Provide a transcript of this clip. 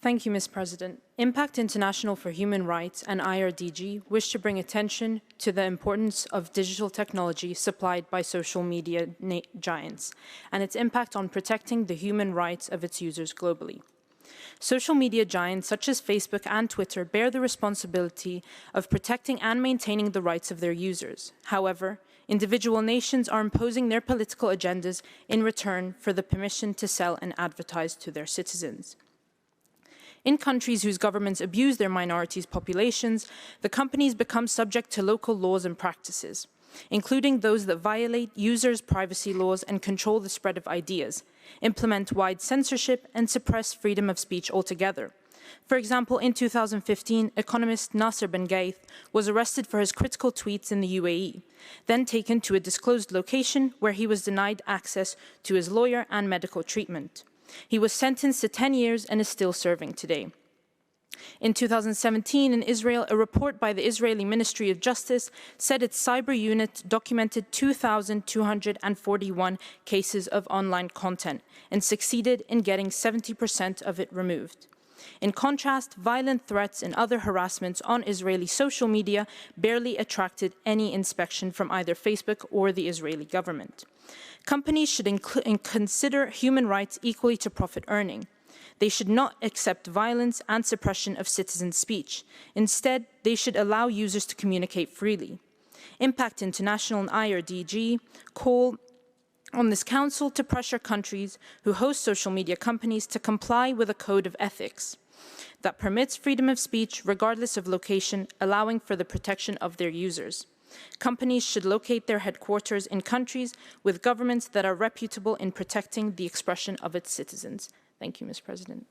Thank you, Ms. President. ImpACT International for Human Rights and IRDG wish to bring attention to the importance of digital technology supplied by social media giants and its impact on protecting the human rights of its users globally. Social media giants such as Facebook and Twitter bear the responsibility of protecting and maintaining the rights of their users. However, individual nations are imposing their political agendas in return for the permission to sell and advertise to their citizens. In countries whose governments abuse their minorities' populations, the companies become subject to local laws and practices, including those that violate users' privacy laws and control the spread of ideas, implement wide censorship, and suppress freedom of speech altogether. For example, in 2015, economist Nasser Ben Gaith was arrested for his critical tweets in the UAE, then taken to a disclosed location where he was denied access to his lawyer and medical treatment. He was sentenced to 10 years and is still serving today. In 2017, in Israel, a report by the Israeli Ministry of Justice said its cyber unit documented 2,241 cases of online content and succeeded in getting 70% of it removed. In contrast, violent threats and other harassments on Israeli social media barely attracted any inspection from either Facebook or the Israeli government. Companies should consider human rights equally to profit earning. They should not accept violence and suppression of citizen speech. Instead, they should allow users to communicate freely. ImpACT International and IRDG call on this Council to pressure countries who host social media companies to comply with a code of ethics that permits freedom of speech regardless of location, allowing for the protection of their users. Companies should locate their headquarters in countries with governments that are reputable in protecting the expression of its citizens. Thank you, Ms. President.